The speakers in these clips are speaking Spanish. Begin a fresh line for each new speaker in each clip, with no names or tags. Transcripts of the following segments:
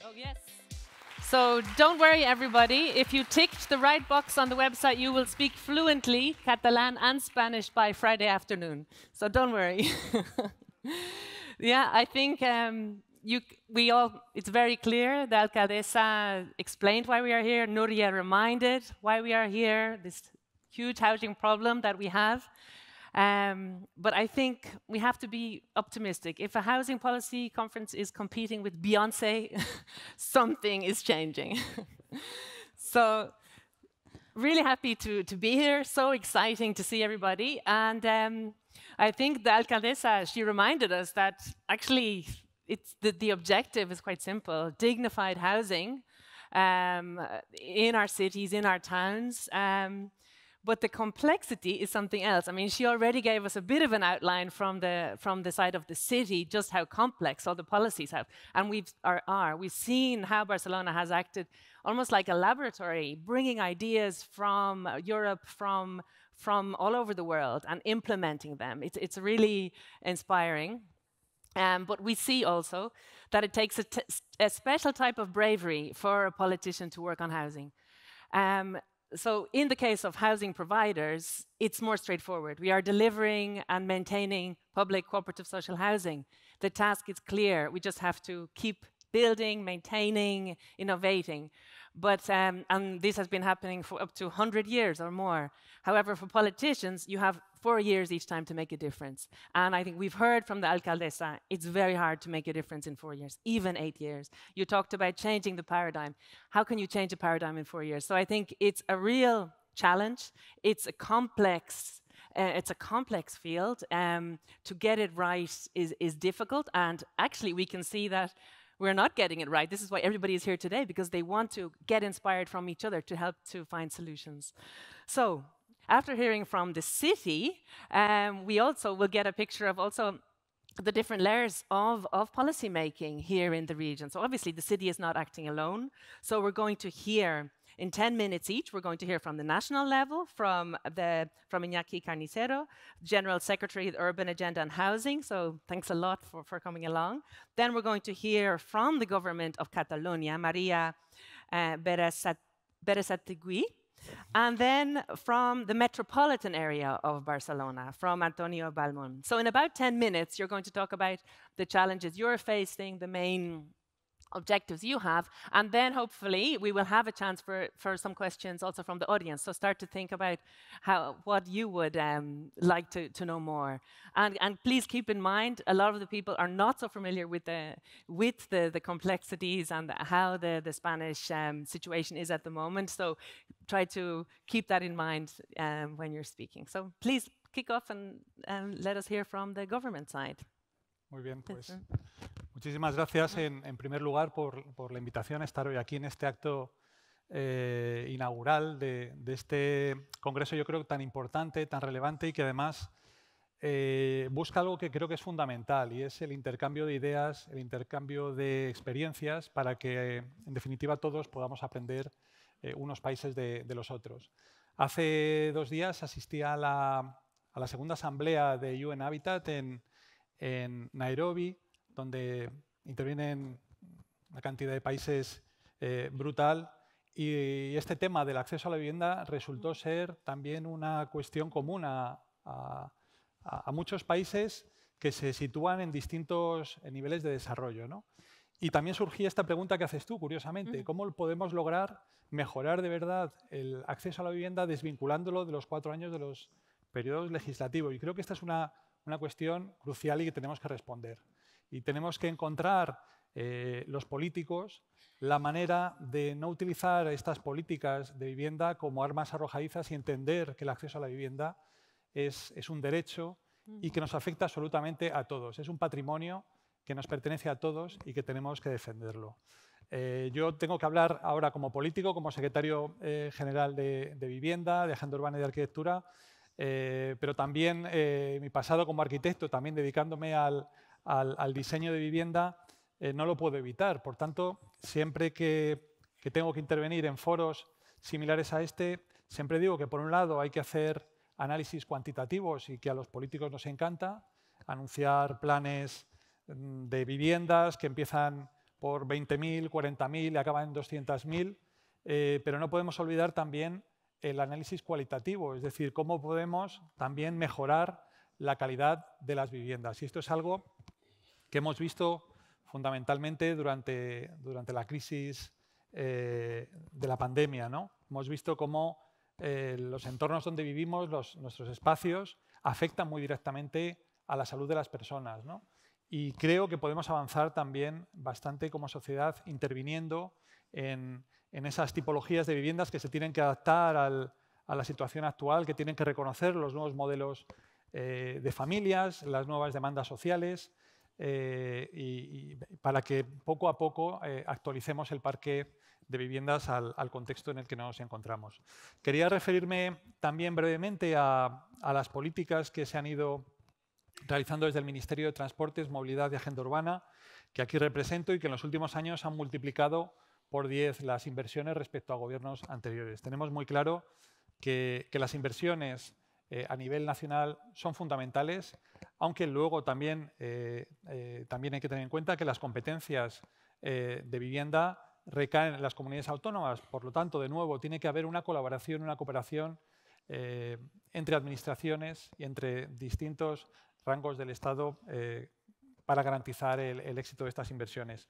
Oh, yes. So don't worry, everybody. If you ticked the right box on the website, you will speak fluently Catalan and Spanish by Friday afternoon. So don't worry. Yeah, I think it's very clear. The alcaldesa explained why we are here. Nuria reminded why we are here, this huge housing problem that we have. But I think we have to be optimistic. If a housing policy conference is competing with Beyonce, something is changing. So really happy to be here. So exciting to see everybody. And I think the alcaldesa, she reminded us that actually the objective is quite simple: dignified housing in our cities, in our towns. But the complexity is something else. I mean, she already gave us a bit of an outline from the side of the city, just how complex all the policies have. And we've seen how Barcelona has acted almost like a laboratory, bringing ideas from Europe, from all over the world, and implementing them. It's really inspiring. But we see also that it takes a special type of bravery for a politician to work on housing. So in the case of housing providers, it's more straightforward. We are delivering and maintaining public cooperative social housing. The task is clear. We just have to keep building, maintaining, innovating. But and this has been happening for up to 100 years or more. However, for politicians, you have 4 years each time to make a difference. And I think we've heard from the alcaldesa, it's very hard to make a difference in 4 years, even 8 years. You talked about changing the paradigm. How can you change a paradigm in 4 years? So I think it's a real challenge. It's a complex field. To get it right is difficult. And actually, we can see that we're not getting it right. This is why everybody is here today, because they want to get inspired from each other to help to find solutions. So after hearing from the city, we also will get a picture of also the different layers of policy making here in the region. So obviously the city is not acting alone. So we're going to hear in 10 minutes each, we're going to hear from the national level, from Iñaki Carnicero, General Secretary of the Urban Agenda and Housing. So thanks a lot for coming along. Then we're going to hear from the government of Catalonia, Maria Berasategui, and then from the metropolitan area of Barcelona, from Antonio Balmon. So in about 10 minutes, you're going to talk about the challenges you're facing, the main objectives you have, and then hopefully we will have a chance for some questions also from the audience. So start to think about what you would like to know more. And please keep in mind, a lot of the people are not so familiar with the complexities and how the Spanish situation is at the moment. So try to keep that in mind when you're speaking. So please kick off and let us hear from the government side.
Muy bien, pues muchísimas gracias en primer lugar por la invitación a estar hoy aquí en este acto inaugural de este congreso, yo creo, tan importante, tan relevante y que además busca algo que creo que es fundamental, y es el intercambio de ideas, el intercambio de experiencias para que, en definitiva, todos podamos aprender unos países de los otros. Hace 2 días asistí a la segunda asamblea de UN Habitat en Nairobi, donde intervienen una cantidad de países brutal, y este tema del acceso a la vivienda resultó ser también una cuestión común a muchos países que se sitúan en distintos niveles de desarrollo, ¿no? Y también surgía esta pregunta que haces tú, curiosamente: ¿cómo podemos lograr mejorar de verdad el acceso a la vivienda desvinculándolo de los 4 años de los periodos legislativos? Y creo que esta es una cuestión crucial y que tenemos que responder. Y tenemos que encontrar los políticos la manera de no utilizar estas políticas de vivienda como armas arrojadizas y entender que el acceso a la vivienda es un derecho y que nos afecta absolutamente a todos. Es un patrimonio que nos pertenece a todos y que tenemos que defenderlo. Yo tengo que hablar ahora como político, como secretario general de Vivienda, de Agenda Urbana y de Arquitectura, pero también mi pasado como arquitecto, también dedicándome al diseño de vivienda, no lo puedo evitar. Por tanto, siempre que tengo que intervenir en foros similares a este, siempre digo que, por un lado, hay que hacer análisis cuantitativos y que a los políticos nos encanta, anunciar planes de viviendas que empiezan por 20.000, 40.000 y acaban en 200.000, pero no podemos olvidar también el análisis cualitativo, es decir, cómo podemos también mejorar la calidad de las viviendas. Y esto es algo que hemos visto fundamentalmente durante la crisis de la pandemia, ¿no? Hemos visto cómo los entornos donde vivimos, nuestros espacios, afectan muy directamente a la salud de las personas, ¿no? Y creo que podemos avanzar también bastante como sociedad interviniendo en esas tipologías de viviendas que se tienen que adaptar a la situación actual, que tienen que reconocer los nuevos modelos de familias, las nuevas demandas sociales, y para que poco a poco actualicemos el parque de viviendas al contexto en el que nos encontramos. Quería referirme también brevemente a las políticas que se han ido realizando desde el Ministerio de Transportes, Movilidad y Agenda Urbana, que aquí represento y que en los últimos años han multiplicado por 10 las inversiones respecto a gobiernos anteriores. Tenemos muy claro que las inversiones a nivel nacional son fundamentales, aunque luego también hay que tener en cuenta que las competencias de vivienda recaen en las comunidades autónomas. Por lo tanto, de nuevo, tiene que haber una colaboración, una cooperación entre administraciones y entre distintos rangos del Estado para garantizar el éxito de estas inversiones.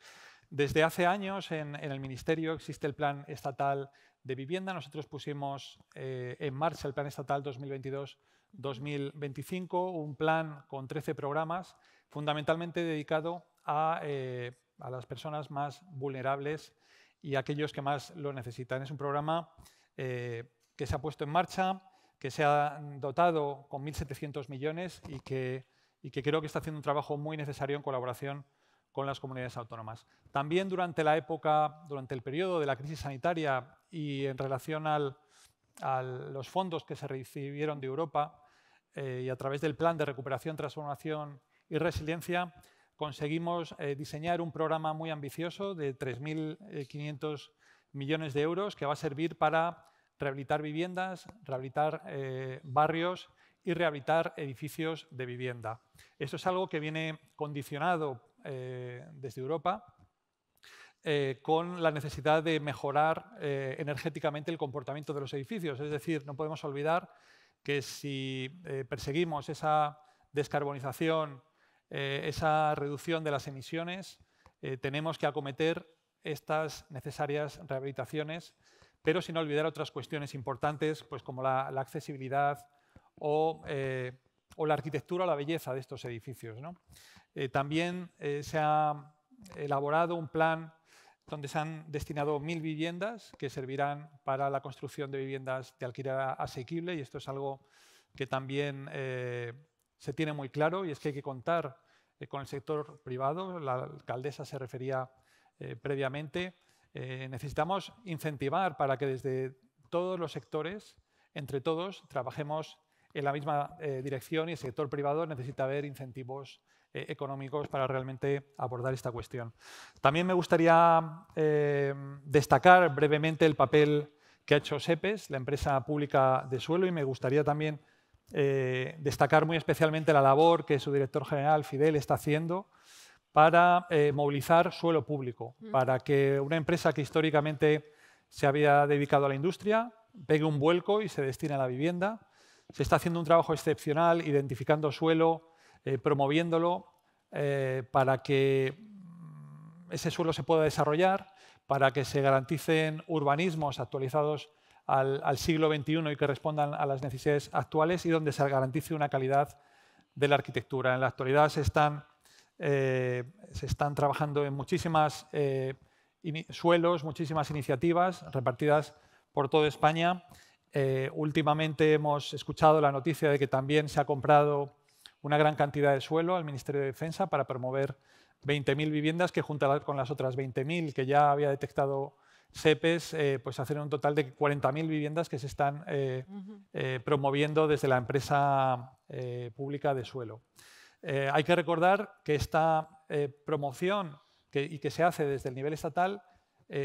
Desde hace años en el Ministerio existe el Plan Estatal de Vivienda. Nosotros pusimos en marcha el Plan Estatal 2022-2025, un plan con 13 programas, fundamentalmente dedicado a las personas más vulnerables y a aquellos que más lo necesitan. Es un programa que se ha puesto en marcha, que se ha dotado con 1.700 millones y que creo que está haciendo un trabajo muy necesario en colaboración con las comunidades autónomas. También durante el periodo de la crisis sanitaria y en relación a los fondos que se recibieron de Europa y a través del Plan de Recuperación, Transformación y Resiliencia, conseguimos diseñar un programa muy ambicioso de 3.500 millones de euros que va a servir para rehabilitar viviendas, rehabilitar barrios y rehabilitar edificios de vivienda. Esto es algo que viene condicionado desde Europa con la necesidad de mejorar energéticamente el comportamiento de los edificios. Es decir, no podemos olvidar que si perseguimos esa descarbonización, esa reducción de las emisiones, tenemos que acometer estas necesarias rehabilitaciones, pero sin olvidar otras cuestiones importantes, pues como la accesibilidad o la arquitectura o la belleza de estos edificios, ¿no? También se ha elaborado un plan donde se han destinado 1.000 viviendas que servirán para la construcción de viviendas de alquiler asequible, y esto es algo que también se tiene muy claro, y es que hay que contar con el sector privado. La alcaldesa se refería previamente. Necesitamos incentivar para que desde todos los sectores, entre todos, trabajemos en la misma dirección, y el sector privado necesita ver incentivos económicos para realmente abordar esta cuestión. También me gustaría destacar brevemente el papel que ha hecho SEPES, la empresa pública de suelo, y me gustaría también destacar muy especialmente la labor que su director general, Fidel, está haciendo para movilizar suelo público, para que una empresa que históricamente se había dedicado a la industria pegue un vuelco y se destine a la vivienda. Se está haciendo un trabajo excepcional identificando suelo, promoviéndolo para que ese suelo se pueda desarrollar, para que se garanticen urbanismos actualizados al siglo XXI y que respondan a las necesidades actuales, y donde se garantice una calidad de la arquitectura. En la actualidad se están trabajando en muchísimas suelos, muchísimas iniciativas repartidas por toda España. Últimamente hemos escuchado la noticia de que también se ha comprado una gran cantidad de suelo al Ministerio de Defensa para promover 20.000 viviendas que, junto con las otras 20.000 que ya había detectado SEPES, pues hacen un total de 40.000 viviendas que se están promoviendo desde la empresa pública de suelo. Hay que recordar que esta promoción que se hace desde el nivel estatal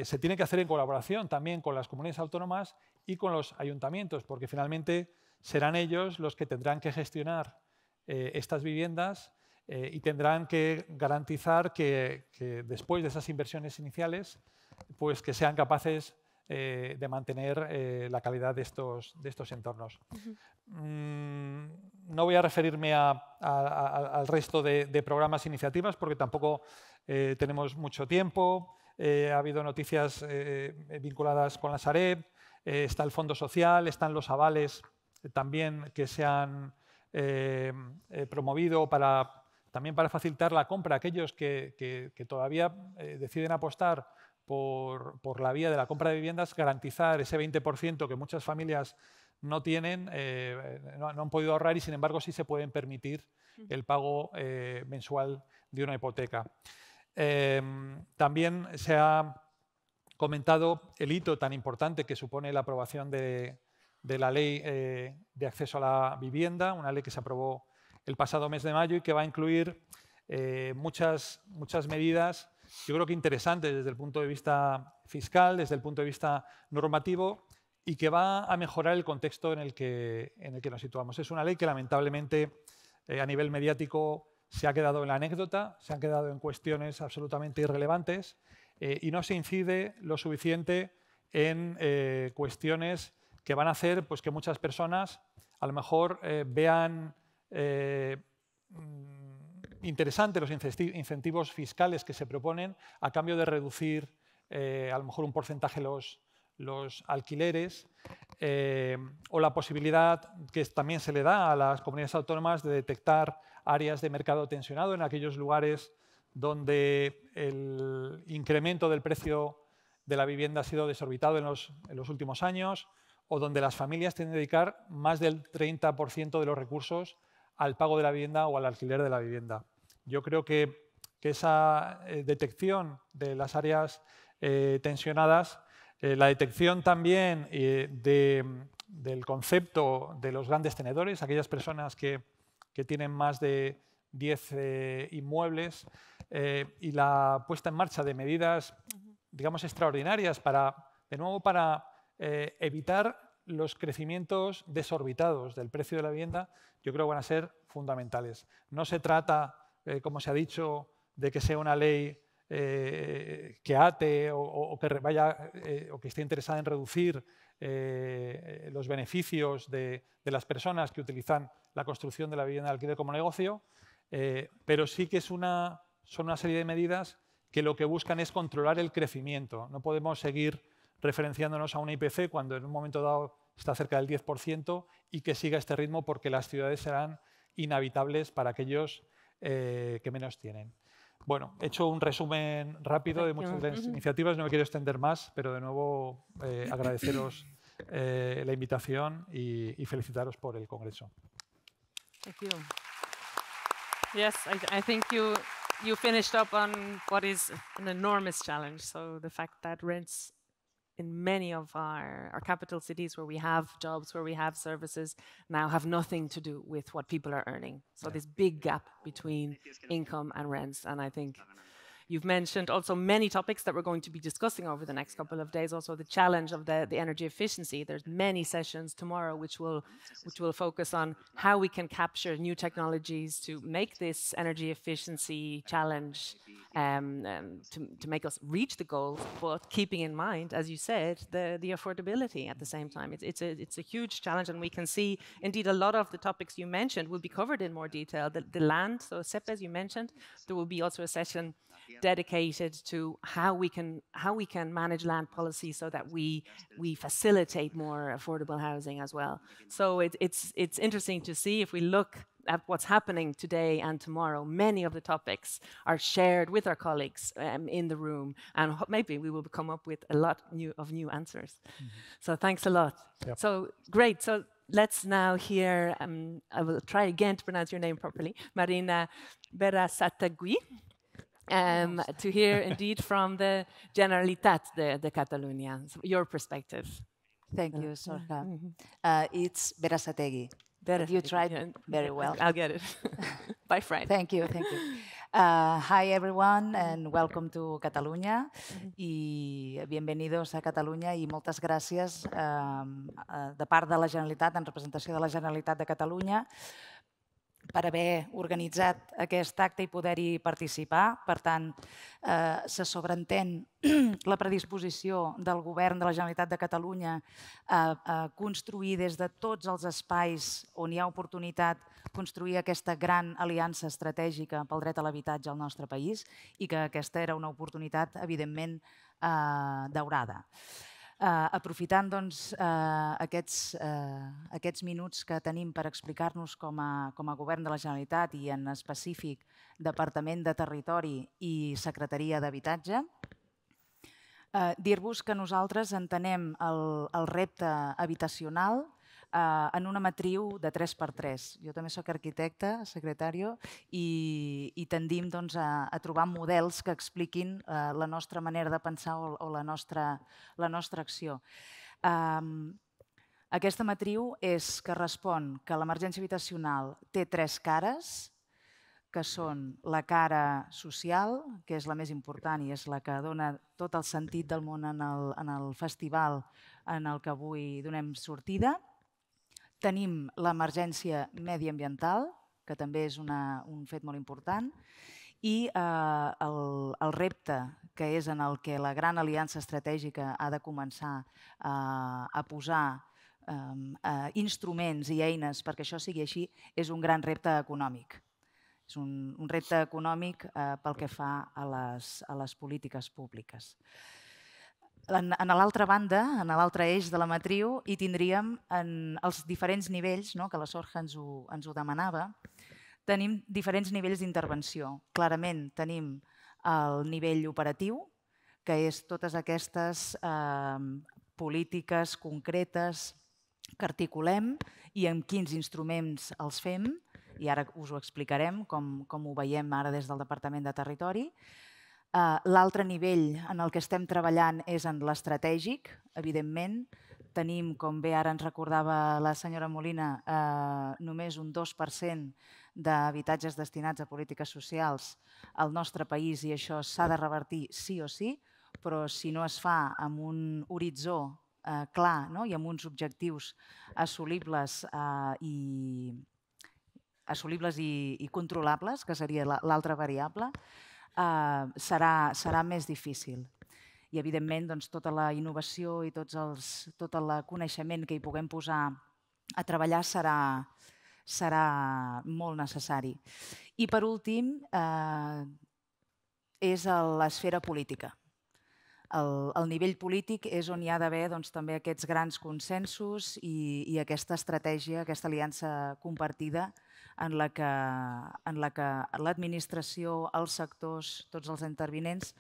se tiene que hacer en colaboración también con las comunidades autónomas y con los ayuntamientos, porque finalmente serán ellos los que tendrán que gestionar estas viviendas y tendrán que garantizar que después de esas inversiones iniciales, pues que sean capaces de mantener la calidad de estos entornos. No voy a referirme al resto de programas e iniciativas porque tampoco tenemos mucho tiempo. Ha habido noticias vinculadas con la Sareb, está el Fondo Social, están los avales también que se han promovido también para facilitar la compra a aquellos que todavía deciden apostar por la vía de la compra de viviendas, garantizar ese 20% que muchas familias no tienen, no han podido ahorrar y sin embargo sí se pueden permitir el pago mensual de una hipoteca. También se ha comentado el hito tan importante que supone la aprobación de la Ley de Acceso a la Vivienda, una ley que se aprobó el pasado mes de mayo y que va a incluir muchas medidas, yo creo que interesantes desde el punto de vista fiscal, desde el punto de vista normativo y que va a mejorar el contexto en el que nos situamos. Es una ley que lamentablemente a nivel mediático se ha quedado en la anécdota, se han quedado en cuestiones absolutamente irrelevantes y no se incide lo suficiente en cuestiones que van a hacer pues, que muchas personas a lo mejor vean interesantes los incentivos fiscales que se proponen a cambio de reducir a lo mejor un porcentaje los alquileres o la posibilidad que también se le da a las comunidades autónomas de detectar áreas de mercado tensionado en aquellos lugares donde el incremento del precio de la vivienda ha sido desorbitado en los últimos años o donde las familias tienen que dedicar más del 30% de los recursos al pago de la vivienda o al alquiler de la vivienda. Yo creo que esa detección de las áreas tensionadas, la detección también del concepto de los grandes tenedores, aquellas personas que tienen más de 10 inmuebles y la puesta en marcha de medidas, digamos, extraordinarias de nuevo para evitar los crecimientos desorbitados del precio de la vivienda, yo creo que van a ser fundamentales. No se trata, como se ha dicho, de que sea una ley que ate o que esté interesada en reducir los beneficios de las personas que utilizan la construcción de la vivienda de alquiler como negocio, pero sí que son una serie de medidas que lo que buscan es controlar el crecimiento. No podemos seguir referenciándonos a una IPC cuando en un momento dado está cerca del 10% y que siga este ritmo porque las ciudades serán inhabitables para aquellos que menos tienen. Bueno, he hecho un resumen rápido de muchas de las iniciativas, no me quiero extender más, pero de nuevo agradeceros la invitación y felicitaros por el Congreso.
Thank you. Yes, I think you finished up on what is an enormous challenge. So the fact that rents in many of our capital cities where we have jobs, where we have services, now have nothing to do with what people are earning. So this big gap between income and rents. And I think you've mentioned also many topics that we're going to be discussing over the next couple of days. Also the challenge of the energy efficiency. There's many sessions tomorrow which will focus on how we can capture new technologies to make this energy efficiency challenge to make us reach the goals, but keeping in mind, as you said, the affordability at the same time. It's a huge challenge, and we can see indeed a lot of the topics you mentioned will be covered in more detail. The land, so CEP, as you mentioned, there will be also a session dedicated to how we can manage land policy so that we facilitate more affordable housing as well. So it's interesting to see, if we look at what's happening today and tomorrow, many of the topics are shared with our colleagues in the room, and maybe we will come up with a lot of new answers. So thanks a lot.
Yep.
So great. So let's now hear, I will try again to pronounce your name properly, Marina Berasategui. To hear indeed from the Generalitat de Catalunya, your perspective.
Thank you, Sorcha. It's Berasategui. You tried very well.
I'll get it. By Friday.
Thank you, thank you. Hi everyone and welcome to Catalunya y bienvenidos a Catalunya i moltes gràcies de part de la Generalitat, en representació de la Generalitat de Catalunya, per haver organitzat aquest acte i poder-hi participar. Per tant, se sobreentén la predisposició del Govern de la Generalitat de Catalunya a construir des de tots els espais on hi ha oportunitat construir aquesta gran aliança estratègica pel dret a l'habitatge al nostre país i que aquesta era una oportunitat, evidentment, daurada. Aprofitant aquests minuts que tenim per explicar-nos com a Govern de la Generalitat i en específic Departament de Territori i Secretaria d'Habitatge, dir-vos que nosaltres entenem el repte habitacional en una matriu de 3x3. Jo també soc arquitecte, secretario, i tendim a trobar models que expliquin la nostra manera de pensar o la nostra acció. Aquesta matriu és que respon que l'emergència habitacional té 3 cares, que són la cara social, que és la més important i és la que dona tot el sentit del món en el festival en el que avui donem sortida. Tenim l'emergència mediambiental, que també és un fet molt important, i el repte que és en el que la gran aliança estratègica ha de començar a posar instruments i eines perquè això sigui així, és un gran repte econòmic. És un repte econòmic pel que fa a les polítiques públiques. A l'altra banda, en l'altre eix de la matriu, hi tindríem els diferents nivells, que la Sorja ens ho demanava, tenim diferents nivells d'intervenció. Clarament tenim el nivell operatiu, que és totes aquestes polítiques concretes que articulem i amb quins instruments els fem, i ara us ho explicarem com ho veiem ara des del Departament de Territori. L'altre nivell en el que estem treballant és en l'estratègic, evidentment. Tenim, com bé ara ens recordava la senyora Molina, només un 2% d'habitatges destinats a polítiques socials al nostre país i això s'ha de revertir sí o sí, però si no es fa amb un horitzó clar i amb uns objectius assolibles i controlables, que seria l'altra variable, serà més difícil. I, evidentment, tota la innovació i tot el coneixement que hi puguem posar a treballar serà molt necessari. I, per últim, és l'esfera política. El nivell polític és on hi ha d'haver també aquests grans consensos i aquesta estratègia, aquesta aliança compartida en la que l'administració, els sectors, tots els intervinents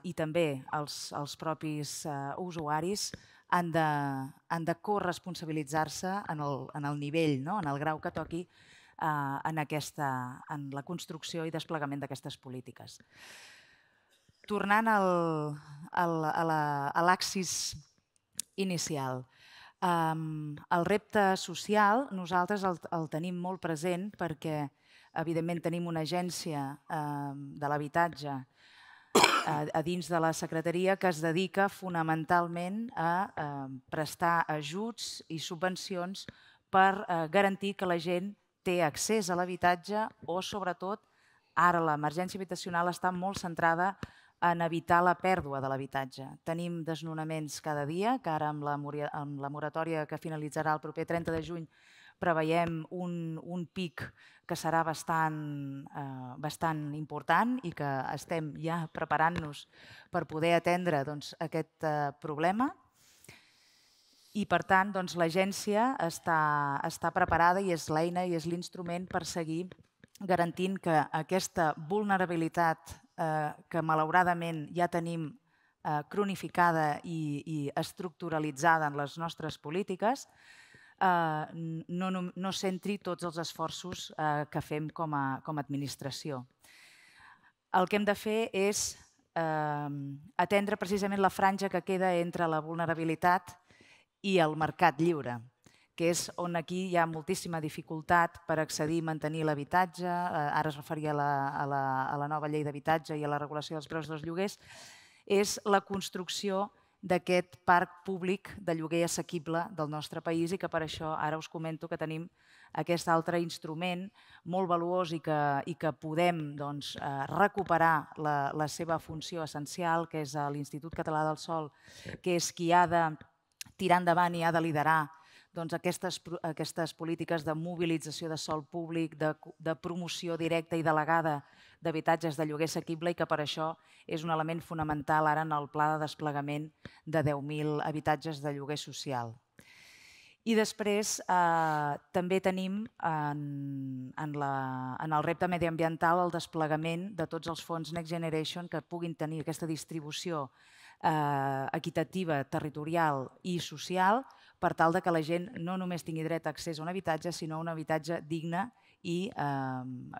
i també els propis usuaris han de corresponsabilitzar-se en el nivell, en el grau que toqui en la construcció i desplegament d'aquestes polítiques. Tornant a l'axis inicial, el repte social nosaltres el tenim molt present perquè, evidentment, tenim una agència de l'habitatge a dins de la Secretaria que es dedica fonamentalment a prestar ajuts i subvencions per garantir que la gent té accés a l'habitatge o, sobretot, ara l'emergència habitacional està molt centrada en evitar la pèrdua de l'habitatge. Tenim desnonaments cada dia, que ara amb la moratòria que finalitzarà el proper 30 de juny preveiem un pic que serà bastant important i que estem ja preparant-nos per poder atendre aquest problema. I, per tant, l'agència està preparada i és l'eina i és l'instrument per seguir garantint que aquesta vulnerabilitat que malauradament ja tenim cronificada i estructuralitzada en les nostres polítiques, no centri tots els esforços que fem com a administració. El que hem de fer és atendre precisament la franja que queda entre la vulnerabilitat i el mercat lliure, que és on aquí hi ha moltíssima dificultat per accedir i mantenir l'habitatge. Ara es referia a la nova llei d'habitatge i a la regulació dels preus dels lloguers. És la construcció d'aquest parc públic de lloguer assequible del nostre país i que per això ara us comento que tenim aquest altre instrument molt valuós i que podem recuperar la seva funció essencial, que és l'Institut Català del Sòl, que és qui ha de tirar endavant i ha de liderar aquestes polítiques de mobilització de sòl públic, de promoció directa i delegada d'habitatges de lloguer assequible i que per això és un element fonamental ara en el pla de desplegament de 10.000 habitatges de lloguer social. I després també tenim en el repte mediambiental el desplegament de tots els fons Next Generation que puguin tenir aquesta distribució equitativa, territorial i social per tal que la gent no només tingui dret a accés a un habitatge, sinó a un habitatge digne i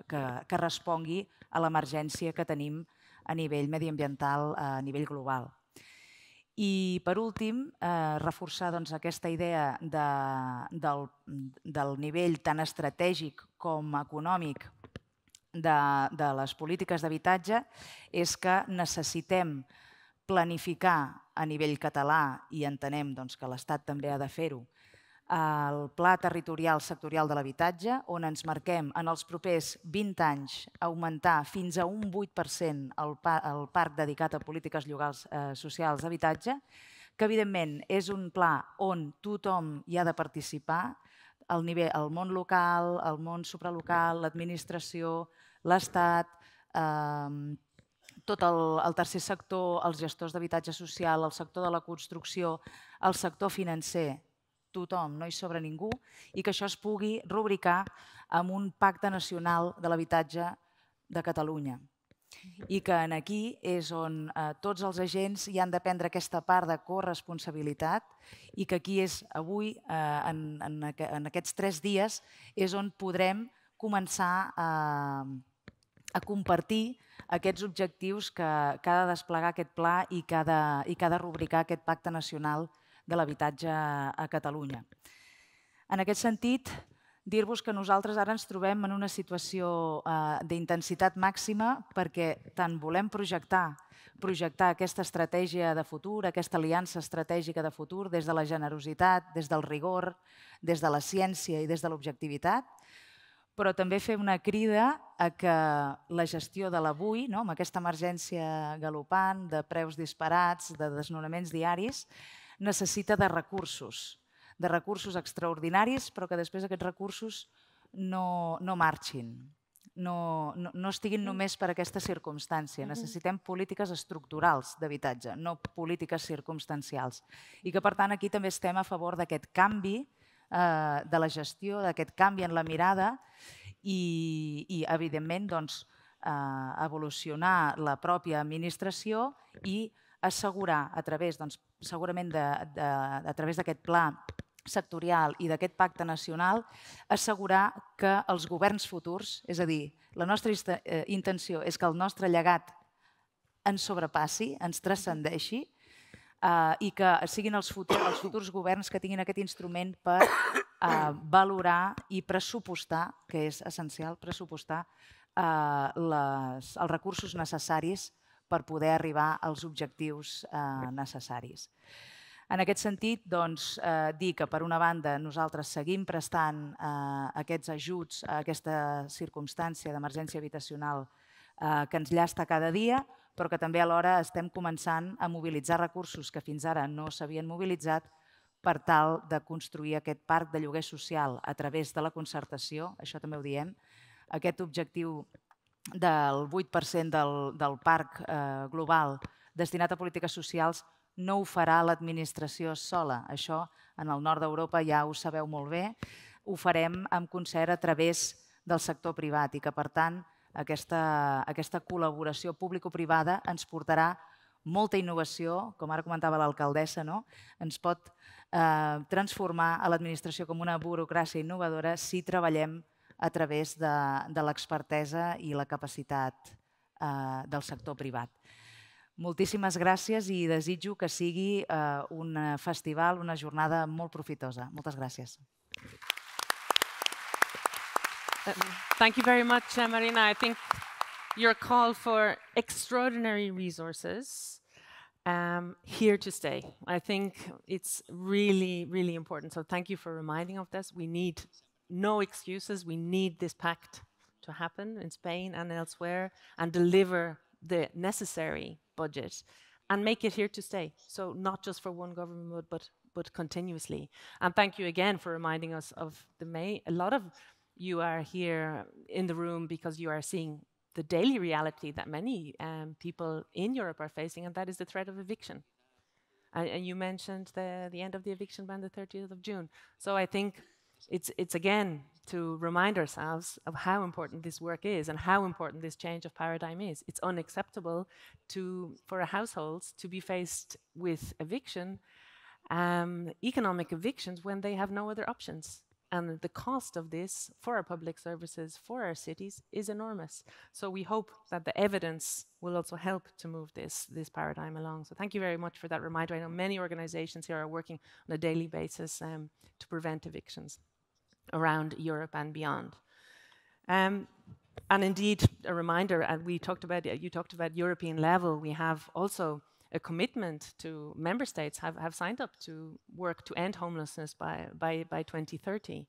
que respongui a l'emergència que tenim a nivell mediambiental, a nivell global. I, per últim, reforçar aquesta idea del nivell tan estratègic com econòmic de les polítiques d'habitatge és que necessitem planificar a nivell català, i entenem que l'Estat també ha de fer-ho, el Pla Territorial Sectorial de l'Habitatge, on ens marquem en els propers 20 anys augmentar fins a un 8% el parc dedicat a polítiques socials d'habitatge, que evidentment és un pla on tothom hi ha de participar, el món local, el món supralocal, l'administració, l'Estat, tot el tercer sector, els gestors d'habitatge social, el sector de la construcció, el sector financer, tothom, no hi sobra ningú, i que això es pugui rubricar amb un pacte nacional de l'habitatge de Catalunya. I que aquí és on tots els agents hi han de prendre aquesta part de corresponsabilitat i que aquí és avui, en aquests 3 dies, és on podrem començar a compartir aquests objectius que ha de desplegar aquest pla i que ha de rubricar aquest pacte nacional de l'habitatge a Catalunya. En aquest sentit, dir-vos que nosaltres ara ens trobem en una situació d'intensitat màxima perquè tant volem projectar aquesta estratègia de futur, aquesta aliança estratègica de futur des de la generositat, des del rigor, des de la ciència i des de l'objectivitat, però també fer una crida a que la gestió de l'avui, amb aquesta emergència galopant, de preus disparats, de desnonaments diaris, necessita de recursos extraordinaris, però que després aquests recursos no marxin, no estiguin només per aquesta circumstància. Necessitem polítiques estructurals d'habitatge, no polítiques circumstancials. I que, per tant, aquí també estem a favor d'aquest canvi de la gestió, d'aquest canvi en la mirada i, evidentment, evolucionar la pròpia administració i assegurar, segurament a través d'aquest pla sectorial i d'aquest pacte nacional, assegurar que els governs futurs, és a dir, la nostra intenció és que el nostre llegat ens sobrepassi, ens transcendeixi i que siguin els futurs governs que tinguin aquest instrument per valorar i pressupostar, que és essencial, pressupostar els recursos necessaris per poder arribar als objectius necessaris. En aquest sentit, dir que, per una banda, nosaltres seguim prestant aquests ajuts a aquesta circumstància d'emergència habitacional que ens llasta cada dia, però que també alhora estem començant a mobilitzar recursos que fins ara no s'havien mobilitzat per tal de construir aquest parc de lloguer social a través de la concertació, això també ho diem, aquest objectiu del 8% del parc global destinat a polítiques socials no ho farà l'administració sola. Això en el nord d'Europa ja ho sabeu molt bé. Ho farem en concert a través del sector privat i que, per tant, aquesta col·laboració público-privada ens portarà molta innovació, com ara comentava l'alcaldessa, ens pot transformar a l'administració com una burocràcia innovadora si treballem a través de l'expertesa i la capacitat del sector privat. Moltíssimes gràcies i desitjo que sigui un festival, una jornada molt profitosa. Moltes gràcies.
Thank you very much, Marina. I think your call for extraordinary resources here to stay. I think it's really, really important. So thank you for reminding of this. We need no excuses. We need this pact to happen in Spain and elsewhere and deliver the necessary budget and make it here to stay. So not just for one government, but continuously. And thank you again for reminding us of the May. A lot of you are here in the room because you are seeing the daily reality that many people in Europe are facing, and that is the threat of eviction. And you mentioned the end of the eviction ban, the 30th of June. So I think it's again to remind ourselves of how important this work is and how important this change of paradigm is. It's unacceptable for households to be faced with eviction, economic evictions, when they have no other options. And the cost of this for our public services, for our cities, is enormous. So we hope that the evidence will also help to move this paradigm along. So thank you very much for that reminder. I know many organizations here are working on a daily basis to prevent evictions around Europe and beyond. And indeed, a reminder, and you talked about European level, we have also a commitment to member states have signed up to work to end homelessness by 2030.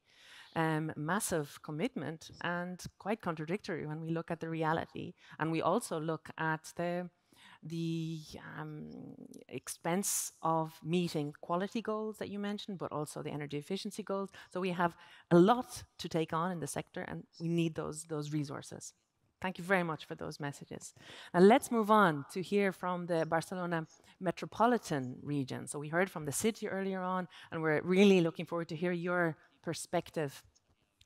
Massive commitment and quite contradictory when we look at the reality. And we also look at the expense of meeting quality goals that you mentioned, but also the energy efficiency goals. So we have a lot to take on in the sector, and we need those resources. Thank you very much for those messages. Now let's move on to hear from the Barcelona metropolitan region. So we heard from the city earlier on, and we're really looking forward to hear your perspective,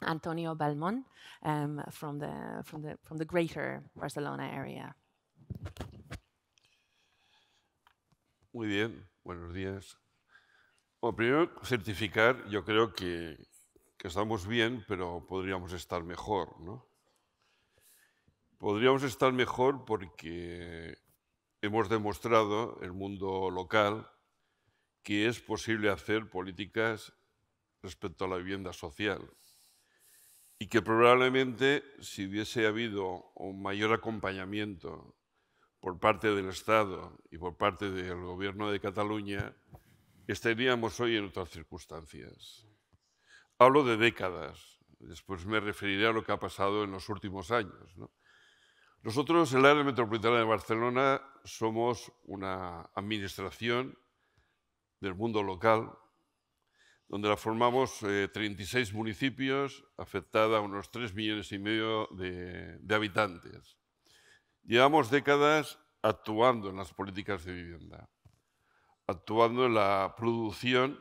Antonio Balmón, from the greater Barcelona area.
Muy bien, buenos días. Bueno, primero, certificar, yo creo que estamos bien, pero podríamos estar mejor, ¿no? Podríamos estar mejor porque hemos demostrado en el mundo local que es posible hacer políticas respecto a la vivienda social y que probablemente si hubiese habido un mayor acompañamiento por parte del Estado y por parte del Gobierno de Cataluña, estaríamos hoy en otras circunstancias. Hablo de décadas, después me referiré a lo que ha pasado en los últimos años, ¿no? Nosotros, el área metropolitana de Barcelona, somos una administración del mundo local, donde la formamos 36 municipios, afectada a unos 3,5 millones de habitantes. Llevamos décadas actuando en las políticas de vivienda, actuando en la producción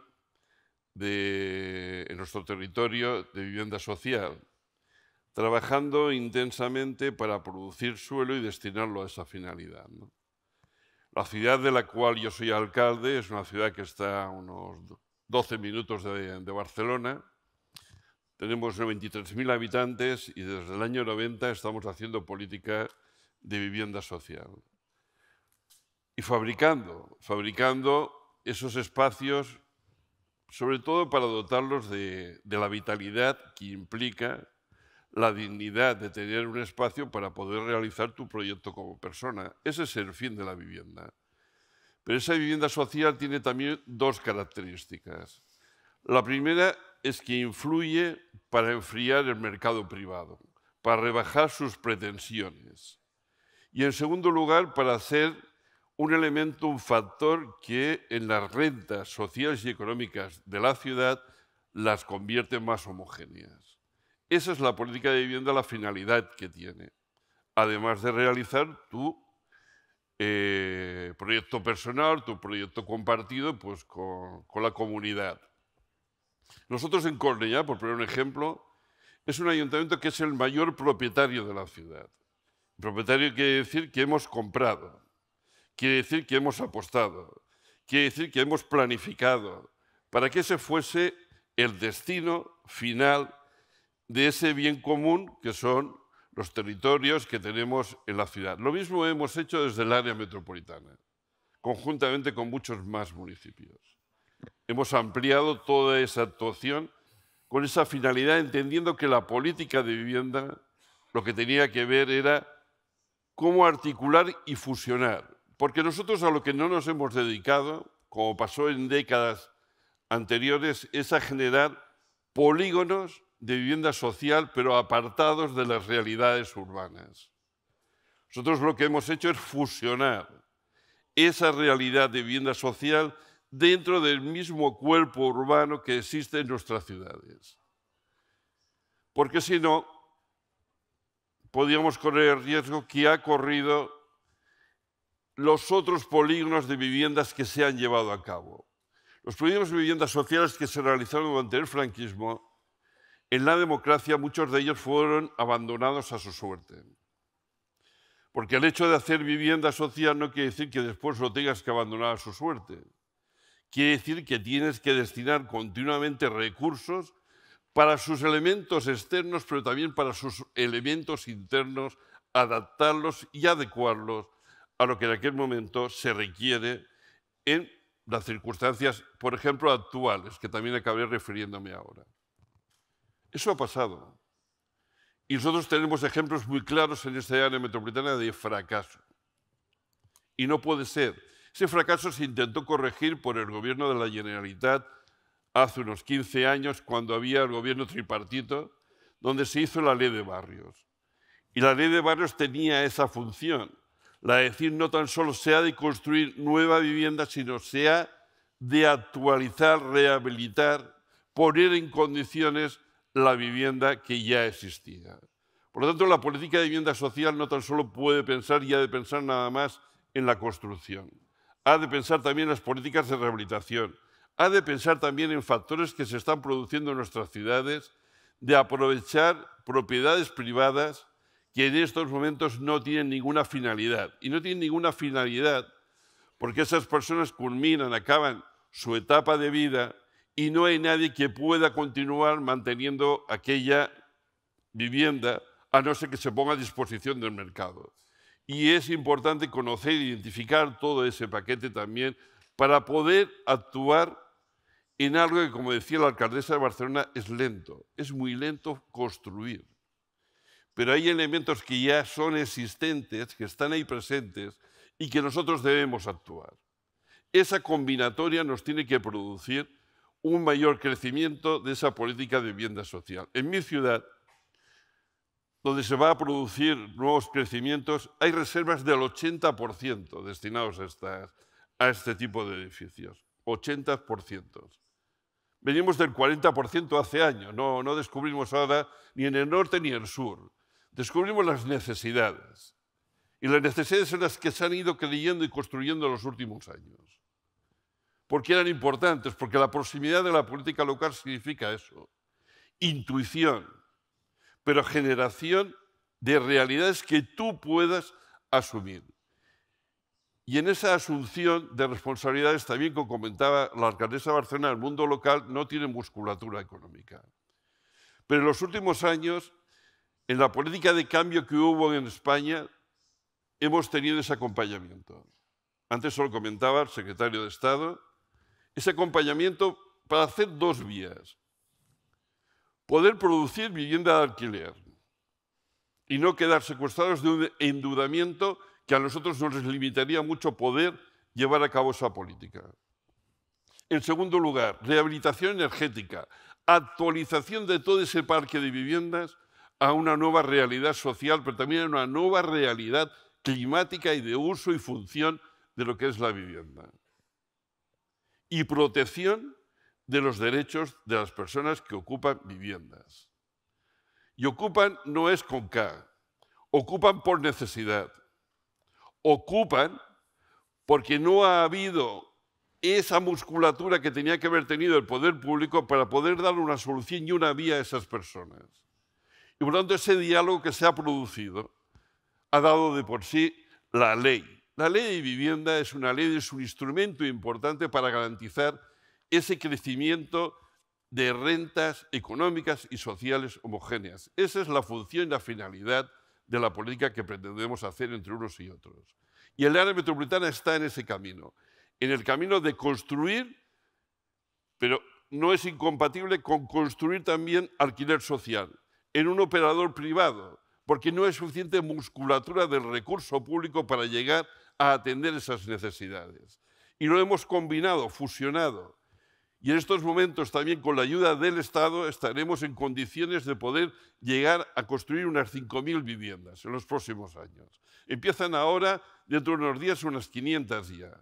en nuestro territorio de vivienda social, trabajando intensamente para producir suelo y destinarlo a esa finalidad, ¿no? La ciudad de la cual yo soy alcalde es una ciudad que está a unos 12 minutos de Barcelona. Tenemos 93.000 habitantes y desde el año 90 estamos haciendo política de vivienda social. Y fabricando esos espacios, sobre todo para dotarlos de la vitalidad que implica la dignidad de tener un espacio para poder realizar tu proyecto como persona. Ese es el fin de la vivienda. Pero esa vivienda social tiene también dos características. La primera es que influye para enfriar el mercado privado, para rebajar sus pretensiones. Y en segundo lugar, para ser un elemento, un factor que en las rentas sociales y económicas de la ciudad las convierte más homogéneas. Esa es la política de vivienda, la finalidad que tiene, además de realizar tu proyecto personal, tu proyecto compartido pues, con la comunidad. Nosotros en Cornellá, por poner un ejemplo, es un ayuntamiento que es el mayor propietario de la ciudad. Propietario quiere decir que hemos comprado, quiere decir que hemos apostado, quiere decir que hemos planificado para que ese fuese el destino final de ese bien común que son los territorios que tenemos en la ciudad. Lo mismo hemos hecho desde el área metropolitana, conjuntamente con muchos más municipios. Hemos ampliado toda esa actuación con esa finalidad, entendiendo que la política de vivienda lo que tenía que ver era cómo articular y fusionar Porque nosotros a lo que no nos hemos dedicado, como pasó en décadas anteriores, es a generar polígonos de vivienda social, pero apartados de las realidades urbanas. Nosotros lo que hemos hecho es fusionar esa realidad de vivienda social dentro del mismo cuerpo urbano que existe en nuestras ciudades. Porque si no, podríamos correr el riesgo que ha corrido los otros polígonos de viviendas que se han llevado a cabo. Los polígonos de viviendas sociales que se realizaron durante el franquismo, en la democracia muchos de ellos fueron abandonados a su suerte. Porque el hecho de hacer vivienda social no quiere decir que después lo tengas que abandonar a su suerte. Quiere decir que tienes que destinar continuamente recursos para sus elementos externos, pero también para sus elementos internos, adaptarlos y adecuarlos a lo que en aquel momento se requiere en las circunstancias, por ejemplo, actuales, que también acabaré refiriéndome ahora. Eso ha pasado. Y nosotros tenemos ejemplos muy claros en esta área metropolitana de fracaso. Y no puede ser. Ese fracaso se intentó corregir por el gobierno de la Generalitat hace unos 15 años, cuando había el gobierno tripartito, donde se hizo la Ley de Barrios. Y la Ley de Barrios tenía esa función, la de decir no tan solo se ha de construir nueva vivienda, sino se ha de actualizar, rehabilitar, poner en condiciones la vivienda que ya existía. Por lo tanto, la política de vivienda social no tan solo puede pensar y ha de pensar nada más en la construcción. Ha de pensar también en las políticas de rehabilitación. Ha de pensar también en factores que se están produciendo en nuestras ciudades, de aprovechar propiedades privadas que en estos momentos no tienen ninguna finalidad. Y no tienen ninguna finalidad porque esas personas culminan, acaban su etapa de vida y no hay nadie que pueda continuar manteniendo aquella vivienda a no ser que se ponga a disposición del mercado. Y es importante conocer e identificar todo ese paquete también para poder actuar en algo que, como decía la alcaldesa de Barcelona, es lento. Es muy lento construir. Pero hay elementos que ya son existentes, que están ahí presentes y que nosotros debemos actuar. Esa combinatoria nos tiene que producir un mayor crecimiento de esa política de vivienda social. En mi ciudad, donde se va a producir nuevos crecimientos, hay reservas del 80% destinados a este tipo de edificios. 80%. Venimos del 40% hace años, no descubrimos ahora ni en el norte ni en el sur. Descubrimos las necesidades. Y las necesidades son las que se han ido creyendo y construyendo en los últimos años. ¿Por qué eran importantes? Porque la proximidad de la política local significa eso. Intuición, pero generación de realidades que tú puedas asumir. Y en esa asunción de responsabilidades, también como comentaba la alcaldesa de Barcelona, el mundo local no tiene musculatura económica. Pero en los últimos años, en la política de cambio que hubo en España, hemos tenido ese acompañamiento. Antes solo comentaba el secretario de Estado, ese acompañamiento para hacer dos vías. Poder producir vivienda de alquiler y no quedar secuestrados de un endeudamiento que a nosotros nos limitaría mucho poder llevar a cabo esa política. En segundo lugar, rehabilitación energética, actualización de todo ese parque de viviendas a una nueva realidad social, pero también a una nueva realidad climática y de uso y función de lo que es la vivienda. Y protección de los derechos de las personas que ocupan viviendas. Y ocupan no es con K, ocupan por necesidad. Ocupan porque no ha habido esa musculatura que tenía que haber tenido el poder público para poder dar una solución y una vía a esas personas. Y por lo tanto ese diálogo que se ha producido ha dado de por sí la ley. La ley de vivienda es una ley, es un instrumento importante para garantizar ese crecimiento de rentas económicas y sociales homogéneas. Esa es la función y la finalidad de la política que pretendemos hacer entre unos y otros. Y el área metropolitana está en ese camino, en el camino de construir, pero no es incompatible con construir también alquiler social, en un operador privado, porque no es suficiente musculatura del recurso público para llegar a atender esas necesidades. Y lo hemos combinado, fusionado. Y en estos momentos también con la ayuda del Estado estaremos en condiciones de poder llegar a construir unas 5.000 viviendas en los próximos años. Empiezan ahora, dentro de unos días, unas 500 ya.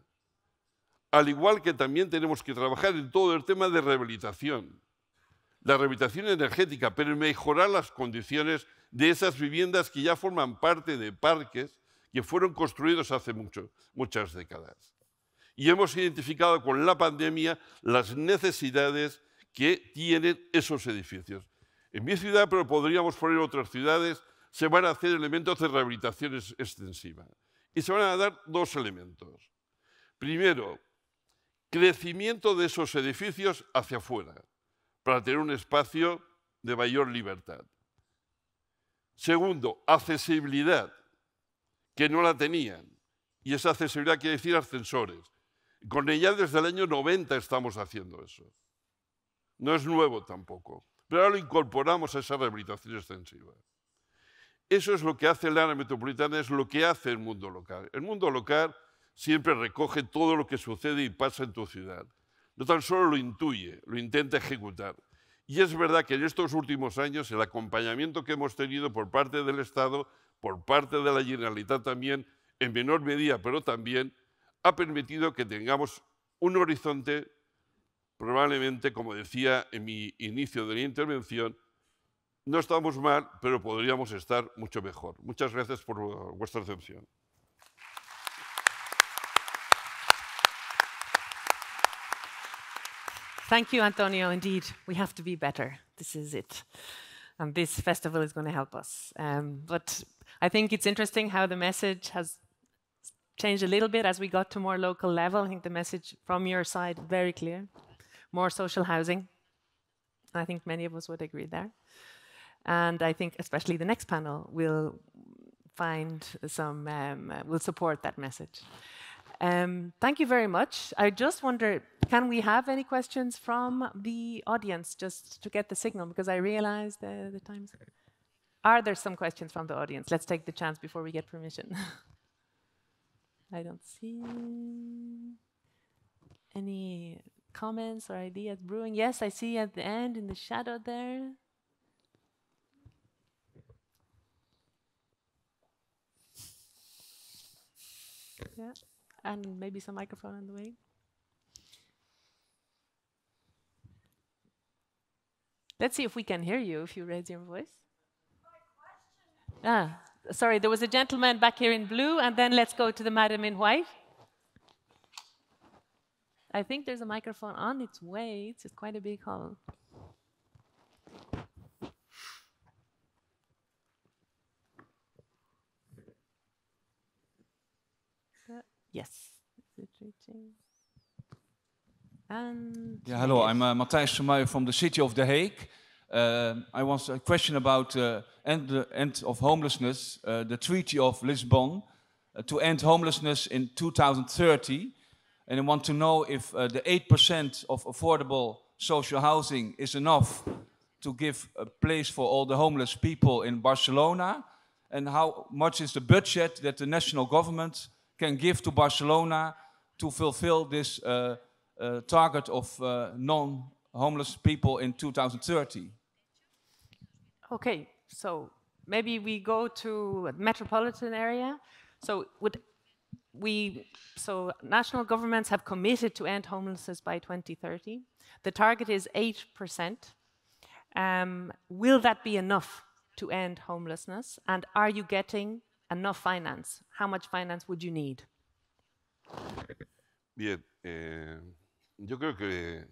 Al igual que también tenemos que trabajar en todo el tema de rehabilitación. La rehabilitación energética, pero mejorar las condiciones de esas viviendas que ya forman parte de parques que fueron construidos hace muchas décadas. Y hemos identificado con la pandemia las necesidades que tienen esos edificios. En mi ciudad, pero podríamos poner otras ciudades, se van a hacer elementos de rehabilitación extensiva. Y se van a dar dos elementos. Primero, crecimiento de esos edificios hacia afuera, para tener un espacio de mayor libertad. Segundo, accesibilidad, que no la tenían. Y esa accesibilidad quiere decir ascensores. Con ella desde el año 90 estamos haciendo eso. No es nuevo tampoco, pero ahora lo incorporamos a esa rehabilitación extensiva. Eso es lo que hace el área metropolitana, es lo que hace el mundo local. El mundo local siempre recoge todo lo que sucede y pasa en tu ciudad. No tan solo lo intuye, lo intenta ejecutar. Y es verdad que en estos últimos años el acompañamiento que hemos tenido por parte del Estado, por parte de la Generalitat también, en menor medida, pero también, ha permitido que tengamos un horizonte, probablemente, como decía en mi inicio de la intervención, no estamos mal, pero podríamos estar mucho mejor. Muchas gracias por vuestra atención.
Thank you, Antonio. Indeed, we have to be better. This is it. And this festival is going to help us. But I think it's interesting how the message has changed a little bit as we got to more local level. I think the message from your side, very clear. More social housing. I think many of us would agree there. And I think especially the next panel will find some, will support that message. Thank you very much. I just wonder, can we have any questions from the audience just to get the signal? Because I realize the time's... Are there some questions from the audience? Let's take the chance before we get permission. I don't see any comments or ideas brewing. Yes, I see at the end in the shadow there. Yeah, and maybe some microphone on the way. Let's see if we can hear you if you raise your voice. Sorry, there was a gentleman back here in blue, and then let's go to the madam in white. I think there's a microphone on its way. It's quite a big hall. Yes. Is it reaching? And
yeah, hello, I'm Matthijs Vermeuyen from the city of The Hague. I want a question about the end of homelessness, the Treaty of Lisbon, to end homelessness in 2030. And I want to know if the 8% of affordable social housing is enough to give a place for all the homeless people in Barcelona, and how much is the budget that the national government can give to Barcelona to fulfill this target of non-homeless people in 2030.
Okay, so maybe we go to a metropolitan area. So national governments have committed to end homelessness by 2030. The target is 8%. Will that be enough to end homelessness? And are you getting enough finance? How much finance would you need?
Bien, yo creo que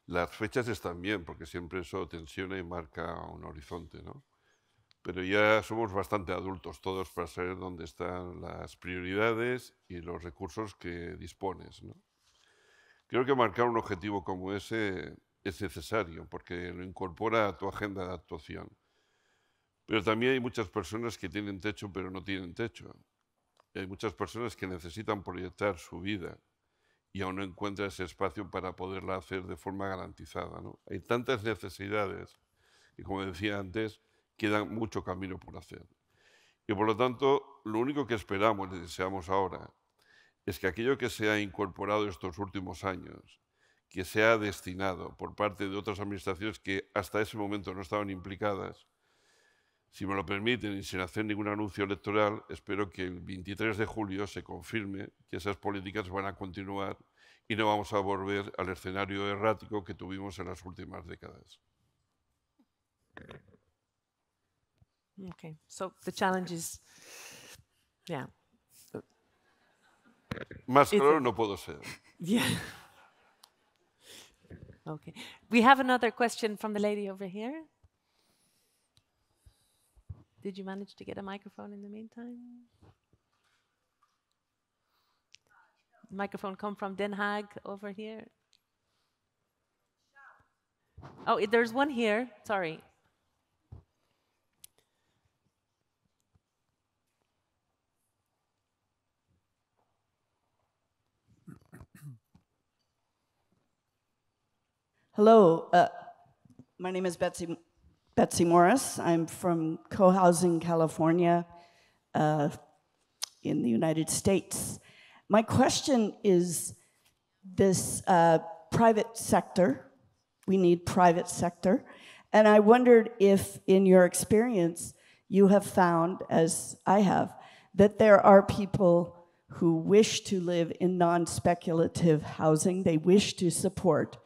las fechas están bien, porque siempre eso tensiona y marca un horizonte, ¿no? Pero ya somos bastante adultos todos para saber dónde están las prioridades y los recursos que dispones, ¿no? Creo que marcar un objetivo como ese es necesario, porque lo incorpora a tu agenda de actuación. Pero también hay muchas personas que tienen techo pero no tienen techo. Y hay muchas personas que necesitan proyectar su vida y aún no encuentran ese espacio para poderla hacer de forma garantizada, ¿no? Hay tantas necesidades y, como decía antes, queda mucho camino por hacer. Y por lo tanto, lo único que esperamos y deseamos ahora es que aquello que se ha incorporado estos últimos años, que se ha destinado por parte de otras administraciones que hasta ese momento no estaban implicadas, si me lo permiten y sin hacer ningún anuncio electoral, espero que el 23 de julio se confirme que esas políticas van a continuar y no vamos a volver al escenario errático que tuvimos en las últimas décadas.
Okay, so the challenge is, yeah.
Más claro no puedo ser.
Yeah. Okay. We have another question from the lady over here. Did you manage to get a microphone in the meantime? Microphone come from Den Haag over here. Oh, there's one here. Sorry.
Hello, my name is Betsy Morris. I'm from Co-Housing California in the United States. My question is this private sector, we need private sector, and I wondered if in your experience you have found, as I have, that there are people who wish to live in non-speculative housing, they wish to support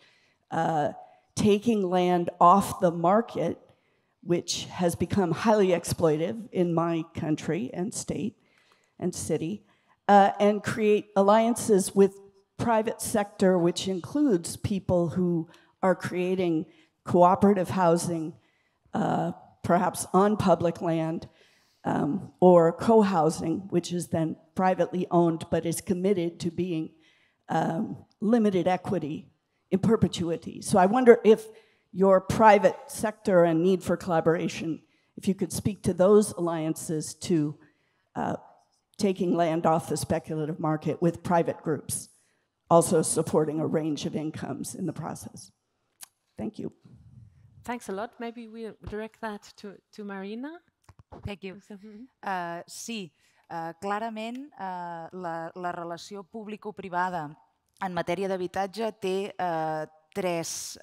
taking land off the market, which has become highly exploitive in my country and state and city, and create alliances with private sector, which includes people who are creating cooperative housing, perhaps on public land, or co-housing, which is then privately owned but is committed to being limited equity in perpetuity. So I wonder if your private sector and need for collaboration, if you could speak to those alliances to taking land off the speculative market with private groups, also supporting a range of incomes in the process. Thank you.
Thanks a lot. Maybe we'll direct that to Marina.
Thank you. Sí, clarament la relació público-privada en matèria d'habitatge té tres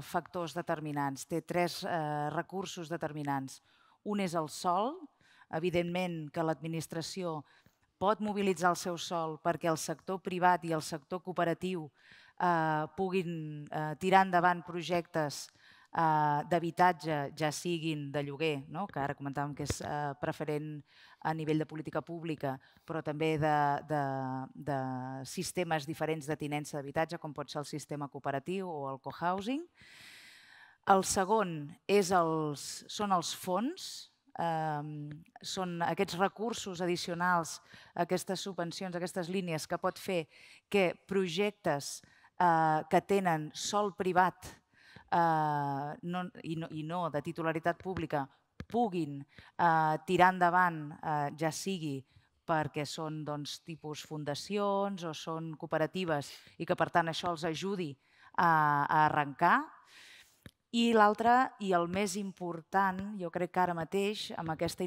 factors determinants, té tres recursos determinants. Un és el sòl, evidentment que l'administració pot mobilitzar el seu sòl perquè el sector privat i el sector cooperatiu puguin tirar endavant projectes d'habitatge, ja siguin de lloguer, que ara comentàvem que és preferent a nivell de política pública, però també de sistemes diferents de tinença d'habitatge, com pot ser el sistema cooperatiu o el cohousing. El segon són els fons, són aquests recursos addicionals, aquestes subvencions, aquestes línies que pot fer que projectes que tenen sòl privat i no de titularitat pública puguin tirar endavant, ja sigui perquè són tipus fundacions o són cooperatives i que per tant això els ajudi a arrencar. I l'altre, i el més important, jo crec que ara mateix, amb aquesta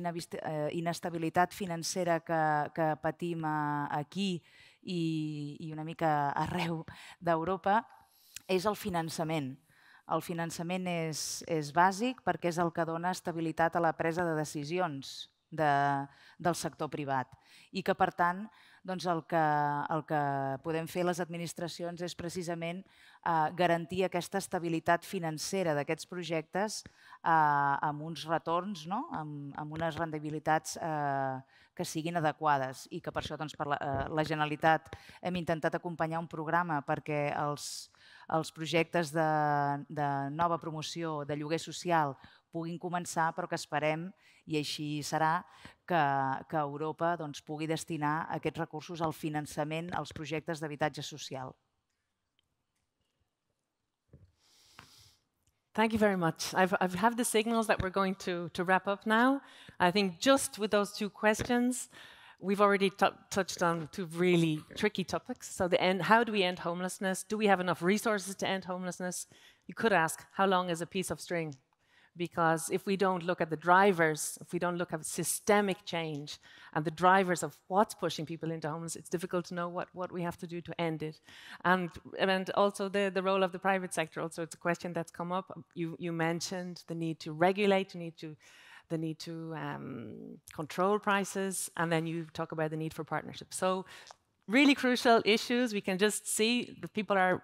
inestabilitat financera que patim aquí i una mica arreu d'Europa, és el finançament. El finançament és bàsic perquè és el que dona estabilitat a la presa de decisions del sector privat i que, per tant, el que podem fer les administracions és precisament garantir aquesta estabilitat financera d'aquests projectes amb uns retorns, amb unes rendibilitats que siguin adequades i que per això per la Generalitat hem intentat acompanyar un programa perquè els projectes de nova promoció de lloguer social puguin començar, però que esperem, i així serà, que Europa pugui destinar aquests recursos al finançament als projectes d'habitatge social.
Thank you very much. I have the signals that we're going to wrap up now. I think just with those two questions, we've already touched on two really tricky topics. So how do we end homelessness? Do we have enough resources to end homelessness? You could ask, how long is a piece of string? because if we don't look at the drivers, if we don't look at systemic change and the drivers of what's pushing people into homelessness, it's difficult to know what we have to do to end it. And also the role of the private sector. Also, it's a question that's come up. You mentioned the need to regulate, the need to control prices, and then you talk about the need for partnerships. So really crucial issues. We can just see that people are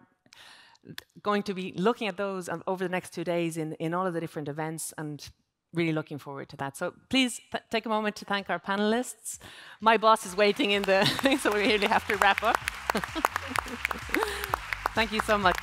going to be looking at those over the next 2 days in all of the different events, and really looking forward to that. So please take a moment to thank our panelists. My boss is waiting in the thing, so we really have to wrap up. Thank you so much.